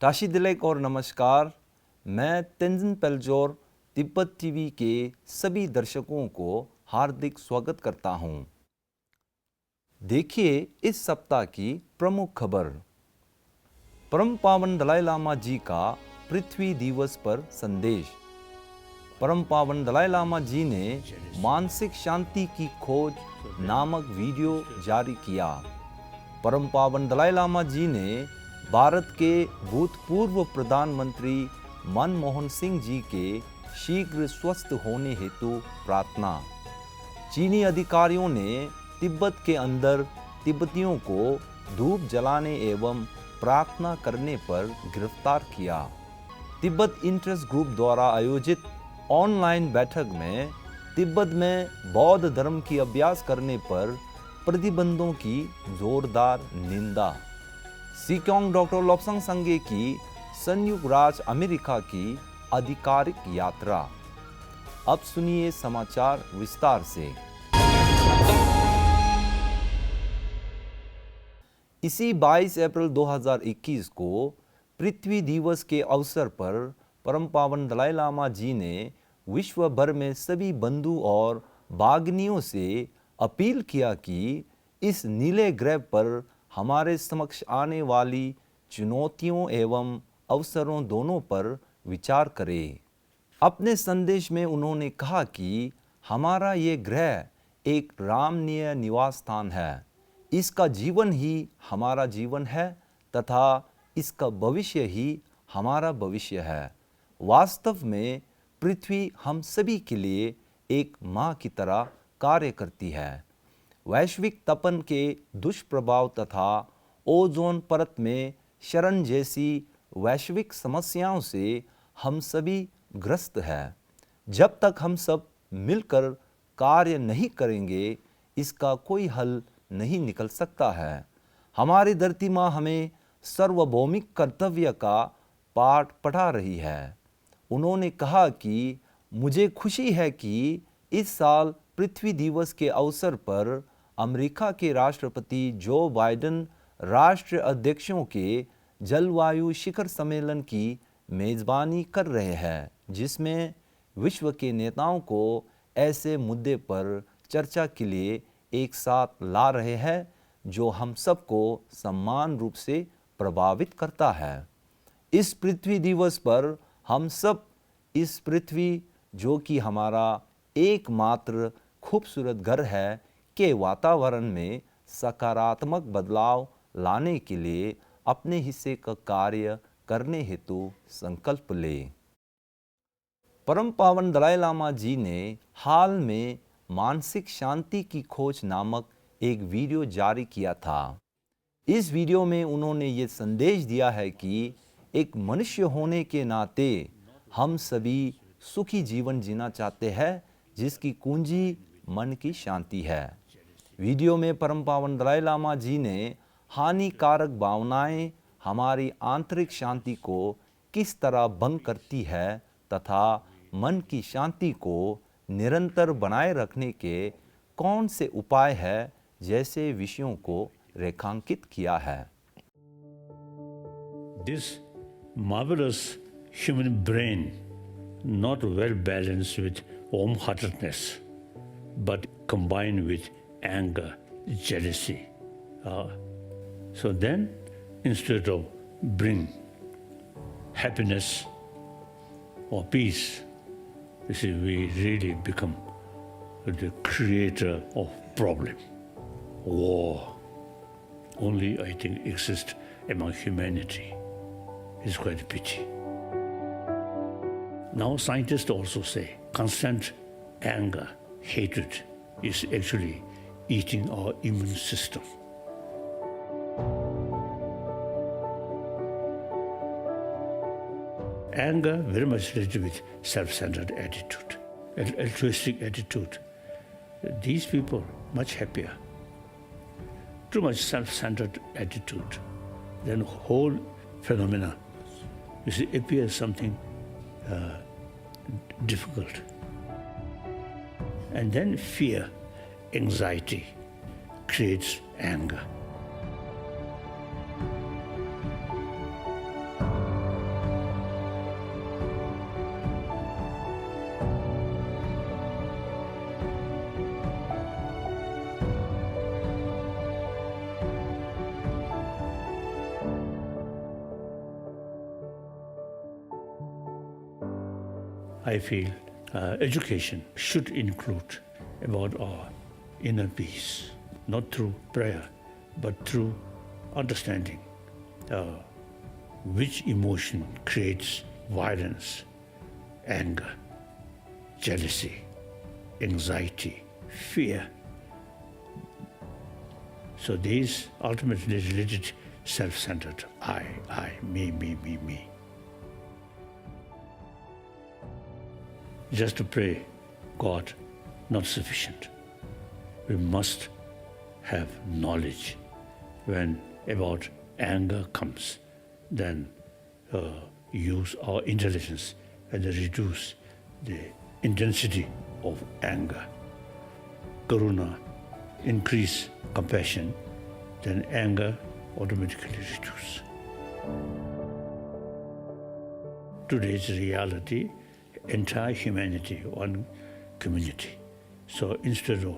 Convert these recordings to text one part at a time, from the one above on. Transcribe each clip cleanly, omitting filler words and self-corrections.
टाशी दिलेक और नमस्कार। मैं तेंजिन पेल्जोर तिब्बत टीवी के सभी दर्शकों को हार्दिक स्वागत करता हूं। देखिए इस सप्ताह की प्रमुख खबर। परम पावन दलाई लामा जी का पृथ्वी दिवस पर संदेश। परम पावन दलाई लामा जी ने मानसिक शांति की खोज नामक वीडियो जारी किया। परम पावन दलाई लामा जी ने भारत के भूतपूर्व प्रधानमंत्री मनमोहन सिंह जी के शीघ्र स्वस्थ होने हेतु प्रार्थना। चीनी अधिकारियों ने तिब्बत के अंदर तिब्बतियों को धूप जलाने एवं प्रार्थना करने पर गिरफ्तार किया। तिब्बत इंटरेस्ट ग्रुप द्वारा आयोजित ऑनलाइन बैठक में तिब्बत में बौद्ध धर्म की अभ्यास करने पर प्रतिबंधों की जोरदार निंदा। सिक्योंग डॉक्टर लोब्सांग संगे की संयुक्त राज्य अमेरिका की आधिकारिक यात्रा। अब सुनिए समाचार विस्तार से। इसी 22 अप्रैल 2021 को पृथ्वी दिवस के अवसर पर परम पावन दलाई लामा जी ने विश्व भर में सभी बंधु और भागनियों से अपील किया कि इस नीले ग्रह पर हमारे समक्ष आने वाली चुनौतियों एवं अवसरों दोनों पर विचार करें। अपने संदेश में उन्होंने कहा कि हमारा ये ग्रह एक रामनीय निवास स्थान है। इसका जीवन ही हमारा जीवन है तथा इसका भविष्य ही हमारा भविष्य है। वास्तव में पृथ्वी हम सभी के लिए एक माँ की तरह कार्य करती है। वैश्विक तपन के दुष्प्रभाव तथा ओजोन परत में क्षरण जैसी वैश्विक समस्याओं से हम सभी ग्रस्त हैं। जब तक हम सब मिलकर कार्य नहीं करेंगे इसका कोई हल नहीं निकल सकता है। हमारी धरती माँ हमें सार्वभौमिक कर्तव्य का पाठ पढ़ा रही है। उन्होंने कहा कि मुझे खुशी है कि इस साल पृथ्वी दिवस के अवसर पर अमेरिका के राष्ट्रपति जो बाइडेन राष्ट्र अध्यक्षों के जलवायु शिखर सम्मेलन की मेज़बानी कर रहे हैं, जिसमें विश्व के नेताओं को ऐसे मुद्दे पर चर्चा के लिए एक साथ ला रहे हैं जो हम सबको समान रूप से प्रभावित करता है। इस पृथ्वी दिवस पर हम सब इस पृथ्वी जो कि हमारा एकमात्र खूबसूरत घर है के वातावरण में सकारात्मक बदलाव लाने के लिए अपने हिस्से का कार्य करने हेतु संकल्प लें। परम पावन दलाई लामा जी ने हाल में मानसिक शांति की खोज नामक एक वीडियो जारी किया था। इस वीडियो में उन्होंने ये संदेश दिया है कि एक मनुष्य होने के नाते हम सभी सुखी जीवन जीना चाहते हैं जिसकी कुंजी मन की शांति है। वीडियो में परम पावन दलाई लामा जी ने हानिकारक भावनाएं हमारी आंतरिक शांति को किस तरह भंग करती है तथा मन की शांति को निरंतर बनाए रखने के कौन से उपाय है जैसे विषयों को रेखांकित किया है। This marvelous human brain, not well balanced with warm-heartedness, but combined with anger, jealousy. So then, instead of bring happiness or peace, you see, we really become the creator of problem. War only, I think, exists among humanity. It's quite a pity. Now scientists also say constant anger, hatred is actually eating our immune system. Anger very much related with self-centered attitude, altruistic attitude. These people much happier. Too much self-centered attitude, then whole phenomena, you see, appears something difficult. And then fear, anxiety creates anger. I feel education should include about our inner peace, not through prayer, but through understanding which emotion creates violence, anger, jealousy, anxiety, fear. So these ultimately related self-centered I, me. Just to pray, God, not sufficient. We must have knowledge. When about anger comes, then use our intelligence and reduce the intensity of anger. Karuna, increase compassion, then anger automatically reduce. Today's reality, entire humanity, one community. So instead of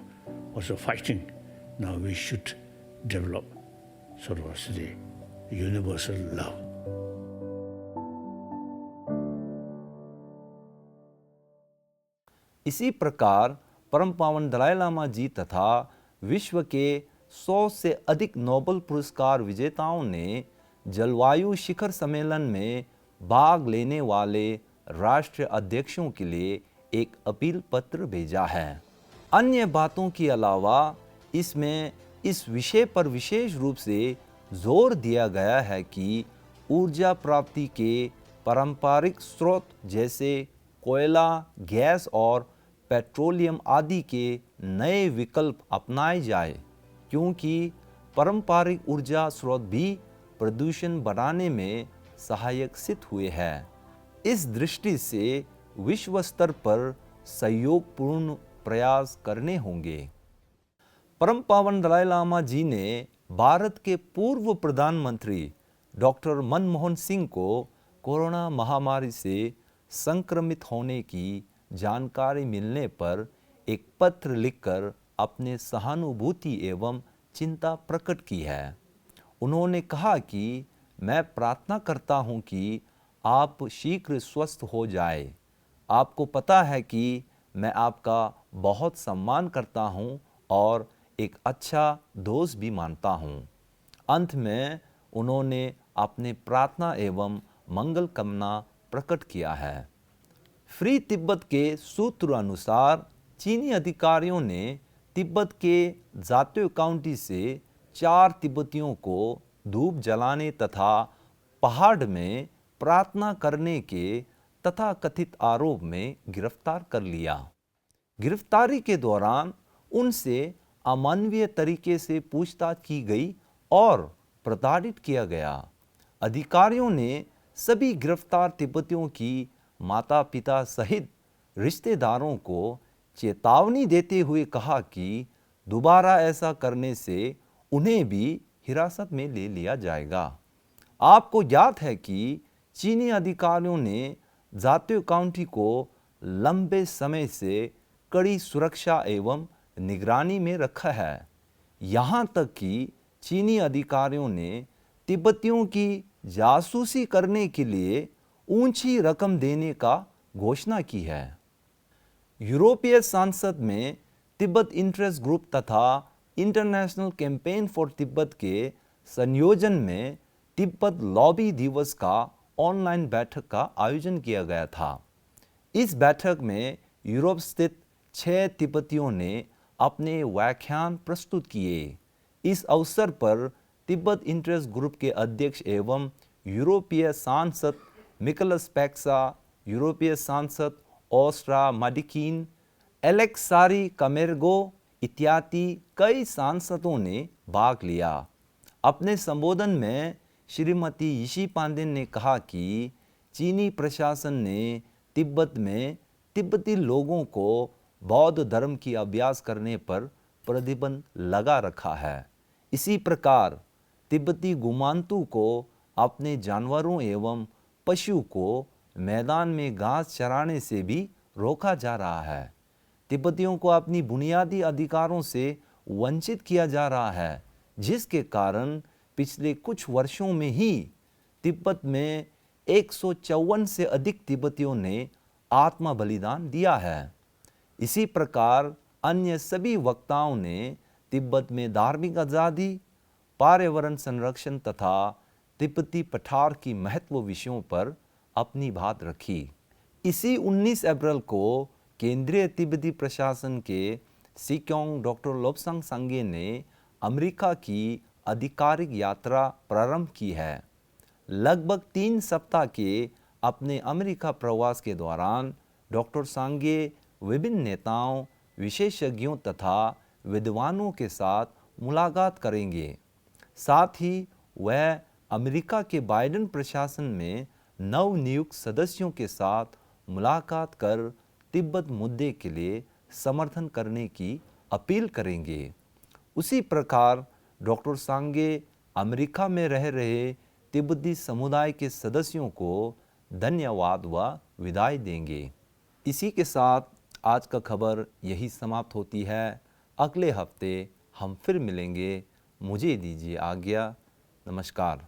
also fighting, now we should develop sort of the universal love. इसी प्रकार परम पावन दलाई लामा जी तथा विश्व के 100 से अधिक Nobel पुरस्कार विजेताओं ने जलवायु शिखर सम्मेलन में भाग लेने वाले राष्ट्रीय अध्यक्षों के लिए एक अपील पत्र भेजा है। अन्य बातों के अलावा इसमें इस विषय पर विशेष रूप से जोर दिया गया है कि ऊर्जा प्राप्ति के पारंपरिक स्रोत जैसे कोयला, गैस और पेट्रोलियम आदि के नए विकल्प अपनाए जाए, क्योंकि पारंपरिक ऊर्जा स्रोत भी प्रदूषण बढ़ाने में सहायक सिद्ध हुए हैं। इस दृष्टि से विश्व स्तर पर सहयोगपूर्ण प्रयास करने होंगे। परम पावन दलाई लामा जी ने भारत के पूर्व प्रधानमंत्री डॉक्टर मनमोहन सिंह को कोरोना महामारी से संक्रमित होने की जानकारी मिलने पर एक पत्र लिखकर अपने सहानुभूति एवं चिंता प्रकट की है। उन्होंने कहा कि मैं प्रार्थना करता हूं कि आप शीघ्र स्वस्थ हो जाए। आपको पता है कि मैं आपका बहुत सम्मान करता हूं और एक अच्छा दोस्त भी मानता हूं। अंत में उन्होंने अपने प्रार्थना एवं मंगल कामना प्रकट किया है। फ्री तिब्बत के सूत्र अनुसार चीनी अधिकारियों ने तिब्बत के जात्यो काउंटी से 4 तिब्बतियों को धूप जलाने तथा पहाड़ में प्रार्थना करने के तथाकथित आरोप में गिरफ्तार कर लिया। गिरफ्तारी के दौरान उनसे अमानवीय तरीके से पूछताछ की गई और प्रताड़ित किया गया। अधिकारियों ने सभी गिरफ्तार तिब्बतियों की माता पिता सहित रिश्तेदारों को चेतावनी देते हुए कहा कि दोबारा ऐसा करने से उन्हें भी हिरासत में ले लिया जाएगा। आपको याद है कि चीनी अधिकारियों ने जात्यो काउंटी को लंबे समय से कड़ी सुरक्षा एवं निगरानी में रखा है। यहाँ तक कि चीनी अधिकारियों ने तिब्बतियों की जासूसी करने के लिए ऊंची रकम देने का घोषणा की है। यूरोपीय संसद में तिब्बत इंटरेस्ट ग्रुप तथा इंटरनेशनल कैंपेन फॉर तिब्बत के संयोजन में तिब्बत लॉबी दिवस का ऑनलाइन बैठक का आयोजन किया गया था। इस बैठक में यूरोप स्थित 6 तिब्बतियों ने अपने व्याख्यान प्रस्तुत किए। इस अवसर पर तिब्बत इंटरेस्ट ग्रुप के अध्यक्ष एवं यूरोपीय सांसद मिकलस पैक्सा, यूरोपीय सांसद ओस्ट्रा माडिकिन, एलेक्सारी कामेर्गो इत्यादि कई सांसदों ने भाग लिया। अपने संबोधन में श्रीमती यिशी पांडेन ने कहा कि चीनी प्रशासन ने तिब्बत में तिब्बती लोगों को बौद्ध धर्म की अभ्यास करने पर प्रतिबंध लगा रखा है। इसी प्रकार तिब्बती गुमांतु को अपने जानवरों एवं पशु को मैदान में घास चराने से भी रोका जा रहा है। तिब्बतियों को अपनी बुनियादी अधिकारों से वंचित किया जा रहा है, जिसके कारण पिछले कुछ वर्षों में ही तिब्बत में 154 से अधिक तिब्बतियों ने आत्मा बलिदान दिया है। इसी प्रकार अन्य सभी वक्ताओं ने तिब्बत में धार्मिक आज़ादी, पर्यावरण संरक्षण तथा तिब्बती पठार की महत्व विषयों पर अपनी बात रखी। इसी 19 अप्रैल को केंद्रीय तिब्बती प्रशासन के सिक्योंग डॉक्टर लोब्सांग सांगे ने अमेरिका की आधिकारिक यात्रा प्रारंभ की है। लगभग 3 सप्ताह के अपने अमेरिका प्रवास के दौरान डॉक्टर सांगे विभिन्न नेताओं, विशेषज्ञों तथा विद्वानों के साथ मुलाकात करेंगे। साथ ही वह अमेरिका के बाइडेन प्रशासन में नवनियुक्त सदस्यों के साथ मुलाकात कर तिब्बत मुद्दे के लिए समर्थन करने की अपील करेंगे। उसी प्रकार डॉक्टर सांगे अमेरिका में रह रहे तिब्बती समुदाय के सदस्यों को धन्यवाद व विदाई देंगे। इसी के साथ आज का खबर यही समाप्त होती है। अगले हफ्ते हम फिर मिलेंगे। मुझे दीजिए आज्ञा। नमस्कार।